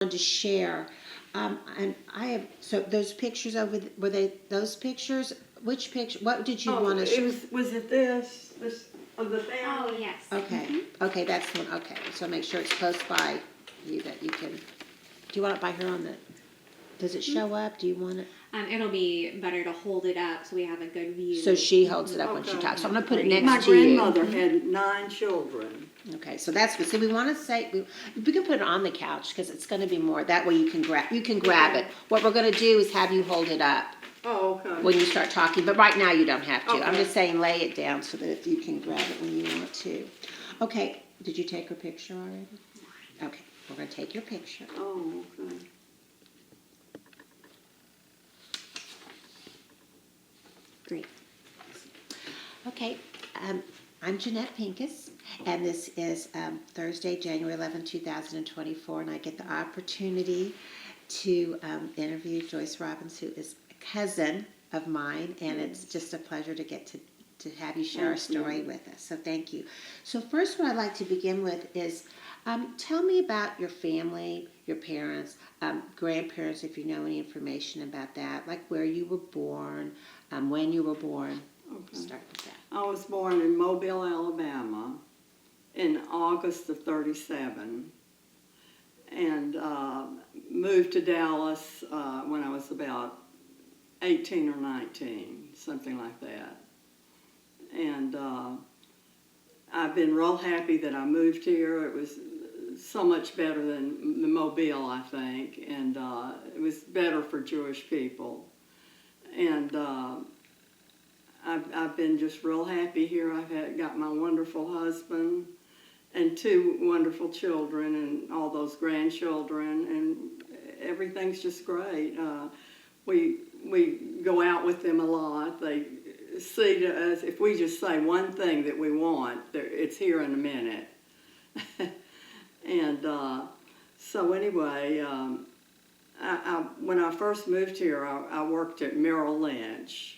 to share. And I have, so those pictures over, were they those pictures? Which picture, what did you want to it was it this of the family? Oh, yes. Okay, okay, that's the one, okay. So make sure it's close by you that you can, do you want it by her on the, does it show up? Do you want it? It'll be better to hold it up so we have a good view. So she holds it up when she Okay. talks. So I'm going to put it My next to you. grandmother had 9 children. Okay, so that's good. So we want to say we can put it on the couch because it's going to be more. That way you can grab it. What we're going to do is have you hold it up Oh, okay. when you start talking. But right now you don't have to. I'm Okay. just saying lay it down so that if you can grab it when you want to. Okay. Did you take her picture already? Okay. We're going to take your picture. Oh, okay. Great. Okay. I'm Jeanette Pincus, and this is Thursday, January 11, 2024, and I get the opportunity to interview Joyce Robbins, who is a cousin of mine, and it's just a pleasure to get to have you share our story with us. So thank you. So first, what I'd like to begin with is tell me about your family, your parents, grandparents, if you know any information about that, like where you were born, when you were born. Okay. Start with that. I was born in Mobile, Alabama in August of 37 and moved to Dallas when I was about 18 or 19, something like that. And I've been real happy that I moved here. It was so much better than the Mobile, I think, and it was better for Jewish people. And I've been just real happy here. I've got my wonderful husband and 2 wonderful children and all those grandchildren, and everything's just great. We go out with them a lot. They see to us, if we just say one thing that we want, it's here in a minute. And so anyway, when I first moved here, I worked at Merrill Lynch.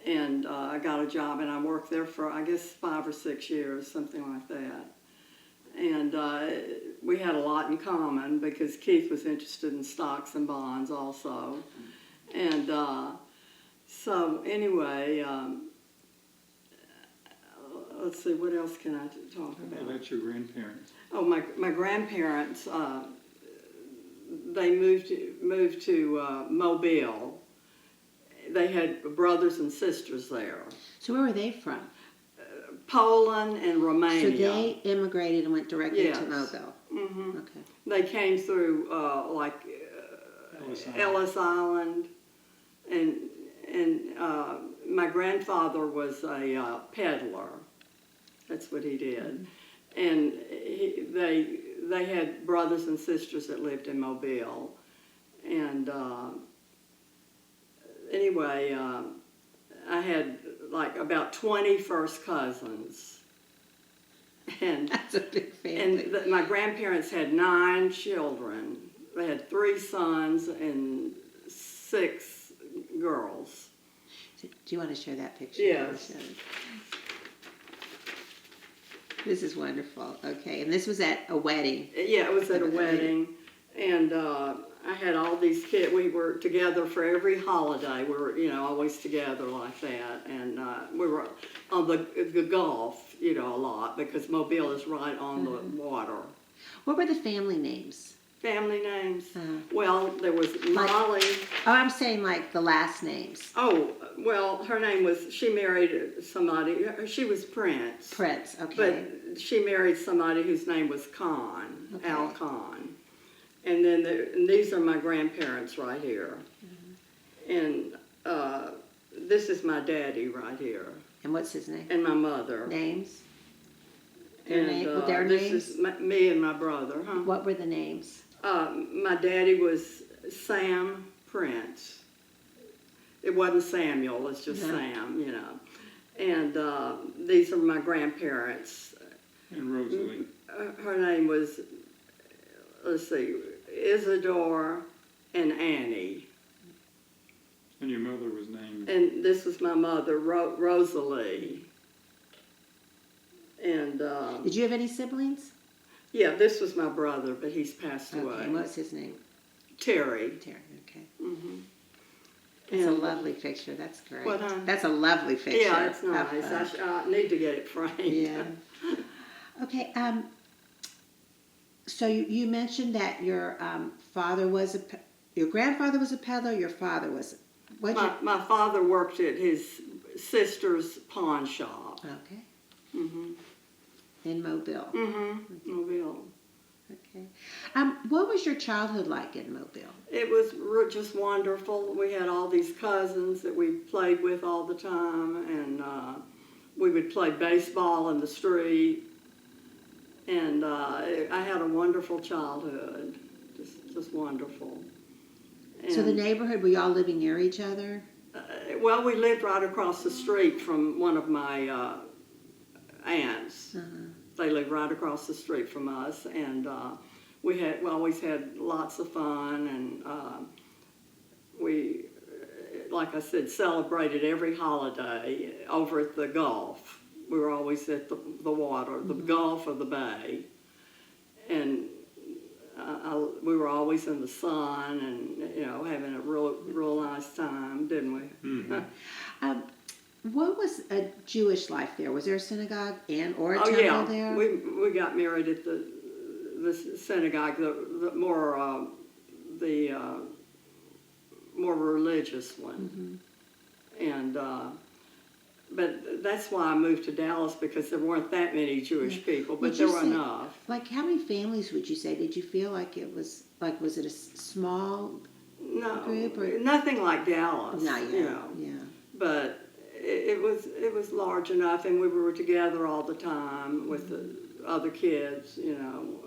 And I got a job, and I worked there for, I guess, 5 or 6 years, something like that. And we had a lot in common because Keith was interested in stocks and bonds also. And so anyway, let's see, what else can I talk about? How about your grandparents? Oh, my grandparents, they moved to Mobile. They had brothers and sisters there. So where were they from? Poland and Romania. So they immigrated and went directly Yes. to Mobile. Mm-hmm. Okay. They came through Ellis Island, and my grandfather was a peddler. That's what he did, and they had brothers and sisters that lived in Mobile, and anyway, I had like about 20 first cousins. And That's a big family. And my grandparents had 9 children. They had 3 sons and 6 girls. Do you want to share that picture? Yes. This is wonderful. Okay, and this was at a wedding. Yeah, it was at a wedding. And I had all these kids. We were together for every holiday. We were, always together like that. And we were on the Gulf, a lot because Mobile is right on the water. What were the family names? Family names? Well, there was Molly. Oh, I'm saying like the last names. Oh, well, her name was, she married somebody, she was Prince. Prince, okay. But she married somebody whose name was Khan, Okay. Al Khan. And then and these are my grandparents right here. And this is my daddy right here. And what's his name? And my mother. Names? And Their this names? is me and my brother, huh? What were the names? My daddy was Sam Prince. It wasn't Samuel, it's just Sam, And these are my grandparents. And Rosalie. Her name was, let's see, Isidore and Annie. And your mother was named? And this was my mother, Rosalie. And Did you have any siblings? Yeah, this was my brother, but he's passed Okay, away. and what's his name? Terry. Terry, okay. Mm-hmm. It's a lovely picture, that's great. What, hon? That's a lovely picture. Yeah, it's How nice. fun. I need to get it framed. Yeah. Okay, so you mentioned that your father was your grandfather was a peddler, your father was, My father worked at his sister's pawn shop. okay, Mm-hmm. in Mobile. Mm-hmm. Mobile. Okay. What was your childhood like in Mobile? It was just wonderful. We had all these cousins that we played with all the time, and we would play baseball in the street. And I had a wonderful childhood, just wonderful. And, So the neighborhood, were you all living near each other? well, we lived right across the street from one of my aunts. They lived right across the street from us, and we always had lots of fun, and we, like I said, celebrated every holiday over at the Gulf. We were always at the water, the Gulf or the bay, and we were always in the sun, and having a real nice time, didn't we? Mm-hmm. What was a Jewish life there? Was there a synagogue or a Oh temple yeah, there? we got married at the synagogue, the more religious one, and but that's why I moved to Dallas, because there weren't that many Jewish people, but there were enough. Like, how many families would you say? Did you feel like it was was it a small No, group or nothing like Dallas. not yet? You know, Yeah. but it was large enough, and we were together all the time with the other kids.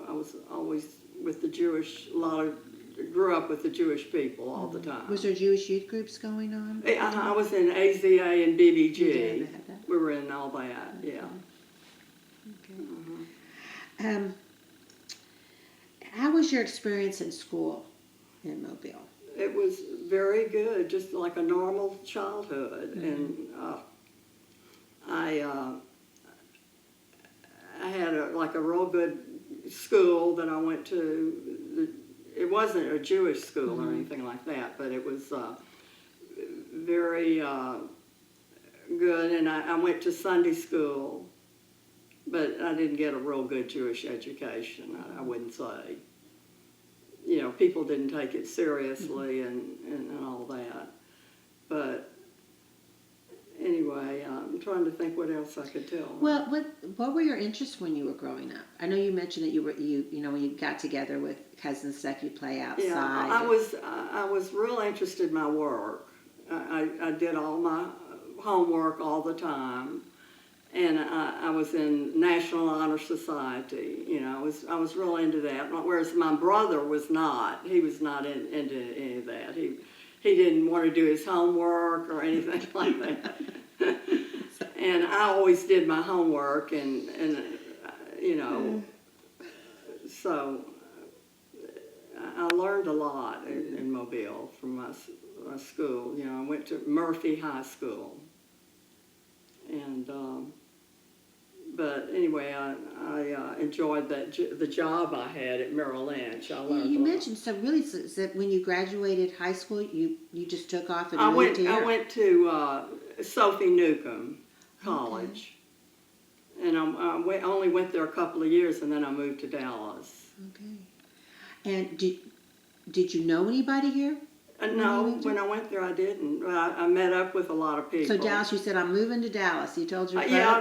I was always with the Jewish. Grew up with the Jewish people all the time. Was there Jewish youth groups going on? I was in AZA and BBG. You did have that? We were in all that. Yeah. Okay. How was your experience in school in Mobile? It was very good, just like a normal childhood, and I had a real good school that I went to. It wasn't a Jewish school or anything like that, but it was very good, and I went to Sunday school, but I didn't get a real good Jewish education, I wouldn't say. People didn't take it seriously and all that. But anyway, I'm trying to think what else I could tell. Well, what were your interests when you were growing up? I know you mentioned that when you got together with cousins and stuff, you play outside. Yeah, I was real interested in my work. I did all my homework all the time, and I was in National Honor Society. I was real into that. Whereas my brother was not. He was not into any of that. He didn't want to do his homework or anything like that. And I always did my homework, and so I learned a lot in Mobile from my school. I went to Murphy High School, and but anyway, I enjoyed the job I had at Merrill Lynch. I learned. You a lot. mentioned so that when you graduated high school, you just took off and I moved here. went to Sophie Newcomb College, and I only went there a couple of years, and then I moved to Dallas. Okay. And did you know anybody here? No, when I went there, I didn't. I met up with a lot of people. So Dallas, you said, I'm moving to Dallas. You told your folks? Yeah,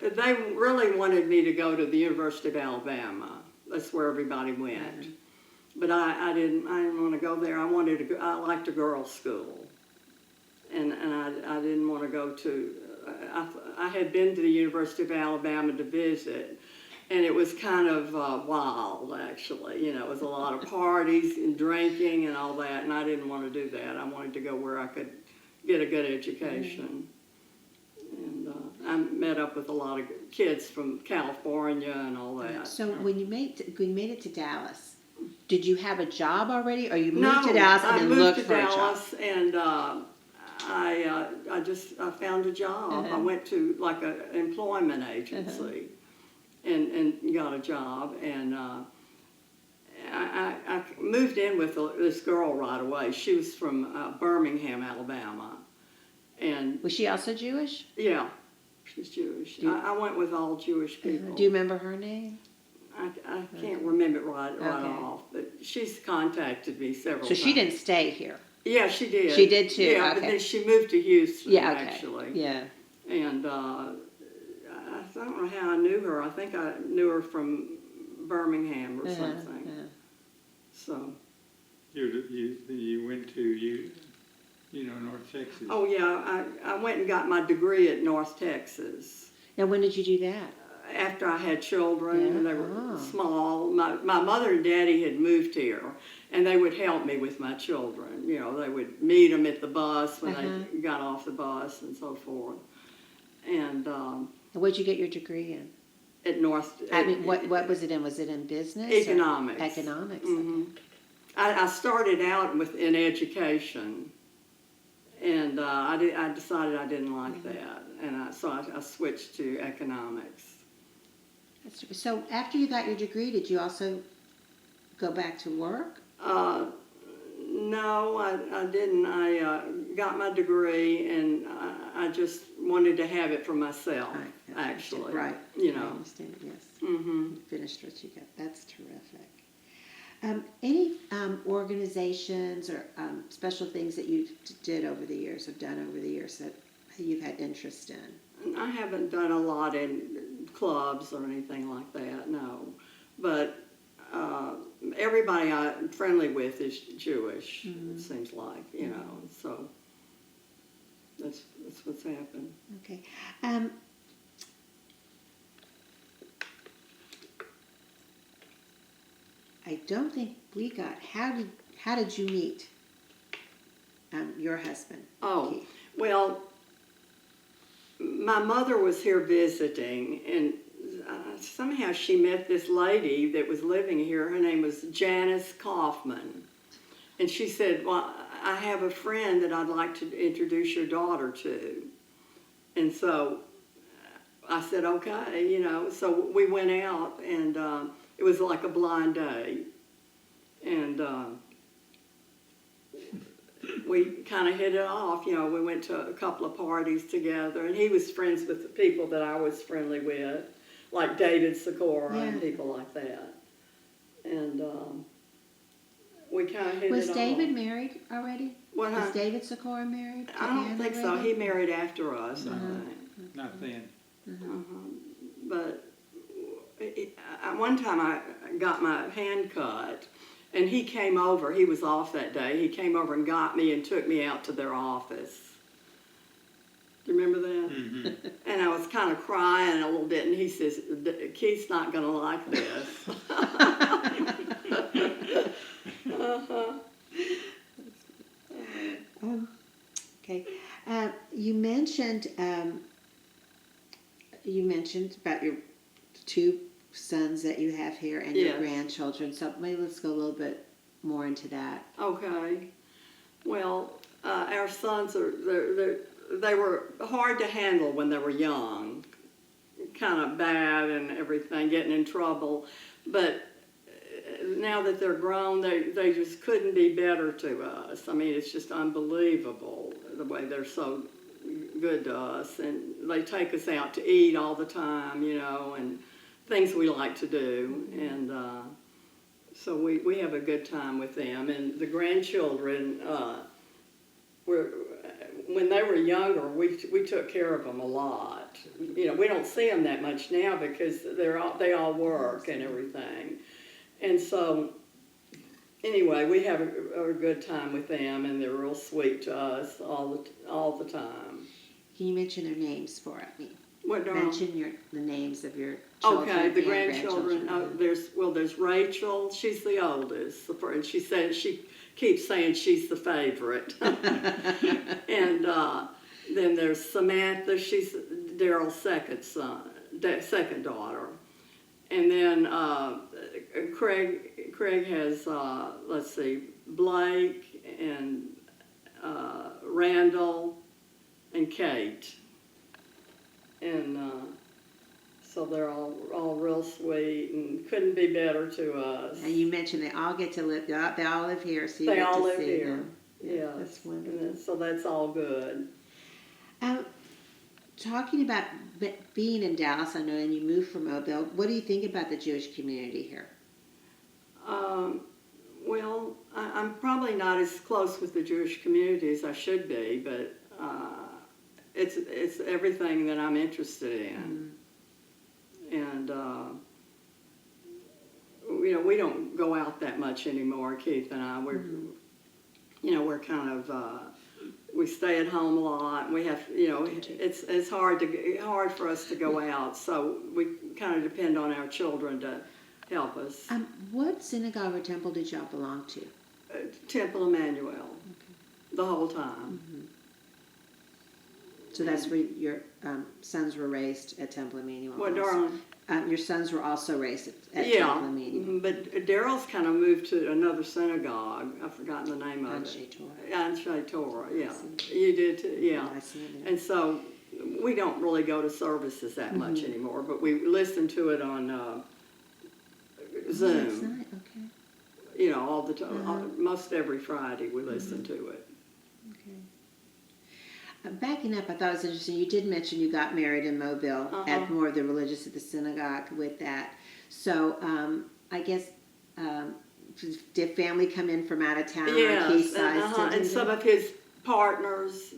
they really wanted me to go to the University of Alabama. That's where everybody went. But I didn't want to go there. I wanted to go. I liked a girls' school, and I didn't want to go to. I had been to the University of Alabama to visit, and it was kind of wild, actually. It was a lot of parties and drinking and all that, and I didn't want to do that. I wanted to go where I could get a good education. And I met up with a lot of kids from California and all that. So when you made it to Dallas, did you have a job already, or you moved to Dallas and then looked for a job? I moved to Dallas, and I found a job. I went to like an employment agency. and got a job. And I moved in with this girl right away. She was from Birmingham, Alabama. And Was she also Jewish? yeah, she's Jewish. I went with all Jewish people. Do you remember her name? I can't remember it right Okay. off, but she's contacted me several times. So she didn't stay here. Yeah, she did. She did too, Yeah, but okay. then she moved to Houston, Yeah, okay. actually. Yeah. And I don't know how I knew her. I think I knew her from Birmingham or something. So. You went to North Texas. Oh yeah, I went and got my degree at North Texas. Now, when did you do that? After I had children, and they were Oh. small. My mother and daddy had moved here, and they would help me with my children. You know, they would meet them at the bus when they got off the bus and so forth. And And what did you get your degree in? at North. I mean, what was it in? Was it in business? Economics. Or economics. Mhm. I started out in education, and I decided I didn't like that, and so I switched to economics. So after you got your degree, did you also go back to work? No, I didn't. I got my degree, and I just wanted to have it for myself, actually. Right. You I know. understand, yes. Mm-hmm. You finished what you got. That's terrific. Any organizations or special things that you did over the years, have done over the years that you've had interest in? I haven't done a lot in clubs or anything like that, no. But everybody I'm friendly with is Jewish, it seems like, you know. So that's what's happened. Okay. I don't think we got. How did you meet your husband? Oh, Keith? well, my mother was here visiting, and somehow she met this lady that was living here. Her name was Janice Kaufman. And she said, well, I have a friend that I'd like to introduce your daughter to. And so I said, okay, you know. So we went out, and it was like a blind date. And we kind of hit it off, you know. We went to a couple of parties together, and he was friends with the people that I was friendly with, like David Sikora and people like that. And we kind of hit it off. Was David married already? What, Was David Sikora married? to I don't Ann think so. already? He married after us, I think. Not then. But one time I got my hand cut, and he came over. He was off that day. He came over and got me and took me out to their office. Do you remember that? Mm-hmm. And I was kind of crying a little bit, and he says, Keith's not going to like this. Okay. You mentioned about your two sons that you have here and your Yes. grandchildren. So maybe let's go a little bit more into that. Okay. Well, our sons they were hard to handle when they were young, kind of bad and everything, getting in trouble. But now that they're grown, they just couldn't be better to us. I mean, it's just unbelievable the way they're so good to us, and they take us out to eat all the time, you know, and things we like to do, and so we have a good time with them. And the grandchildren, when they were younger, we took care of them a lot. You know, we don't see them that much now because they all work and everything. And so, anyway, we have a good time with them, and they're real sweet to us all the time. Can you mention their names for me? What, darling? Mention the names of your children. Okay, the and grandchildren. There's Rachel. She's the oldest, and she says she keeps saying she's the favorite. And then there's Samantha. She's Daryl's second daughter. And then Craig has let's see, Blake and Randall and Kate. And So they're all real sweet and couldn't be better to us. And you mentioned they all get to live, they all live here, so you They get all to live see here. them. Yes. That's wonderful. So that's all good. Talking about being in Dallas, I know, and you moved from Mobile, what do you think about the Jewish community here? Well, I'm probably not as close with the Jewish community as I should be, but it's everything that I'm interested in. And, you know, we don't go out that much anymore, Keith and I. We're kind of, we stay at home a lot. We have, you know, it's hard for us to go out, so we kind of depend on our children to help us. What synagogue or temple did y'all belong to? Temple Emmanuel, the whole time. So that's where your sons were raised at Temple Emmanuel. What, also. darling? Your sons were also raised at Yeah, Temple Emmanuel. but Daryl's kind of moved to another synagogue. I've forgotten the name of Anshe it. Torah. Anshe Torah, yeah. You did too, yeah. I see it. And so we don't really go to services that much anymore, but we listen to it on Zoom. That's nice. Okay. You know, all the time. Most every Friday we listen to it. Okay. Backing up, I thought it was interesting. You did mention you got married in Mobile at more of the religious at the synagogue with that. So I guess did family come in from out of town on Quayside? And some of his partners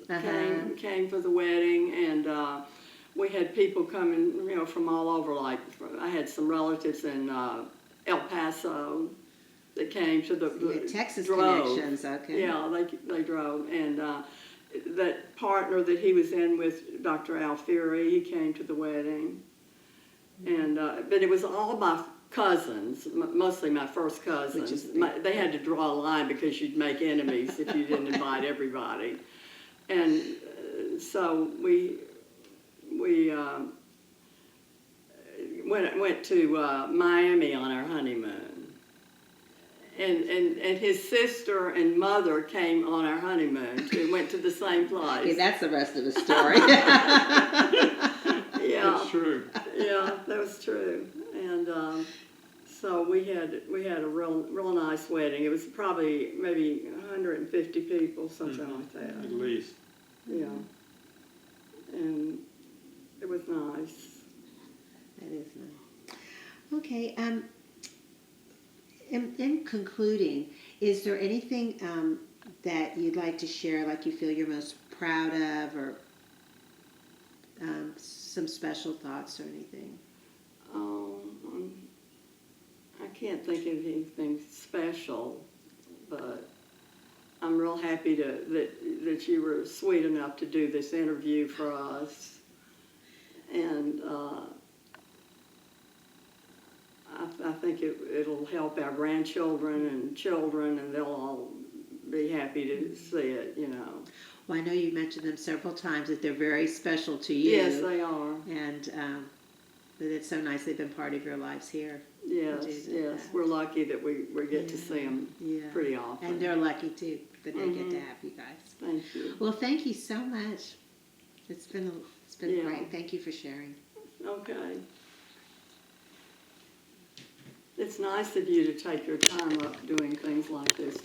came for the wedding, and we had people coming, you know, from all over. Like I had some relatives in El Paso that came to the Texas drove. connections. Okay. Yeah, they drove, and that partner that he was in with, Dr. Alfieri, he came to the wedding, and but it was all my cousins, mostly my first cousins. They had to draw a line because you'd make enemies if you didn't invite everybody, and so we went to Miami on our honeymoon. And his sister and mother came on our honeymoon too. Went to the same place. Yeah, that's the rest of the story. Yeah, That's true. yeah, that was true. And so we had a real nice wedding. It was probably maybe 150 people, something like that. At least. Yeah, and it was nice. That is nice. Okay. In concluding, is there anything that you'd like to share, like you feel you're most proud of, or some special thoughts or anything? I can't think of anything special, but I'm real happy that you were sweet enough to do this interview for us, and I think it'll help our grandchildren and children, and they'll all be happy to see it, you know. Well, I know you mentioned them several times, that they're very special to you. Yes, they are. And that it's so nice they've been part of your lives here. Yes, yes. We're lucky that we get to see them pretty often. And they're lucky, too, that they get to have you guys. Thank you. Well, thank you so much. It's been great. Thank you for sharing. Okay. It's nice of you to take your time up doing things like this.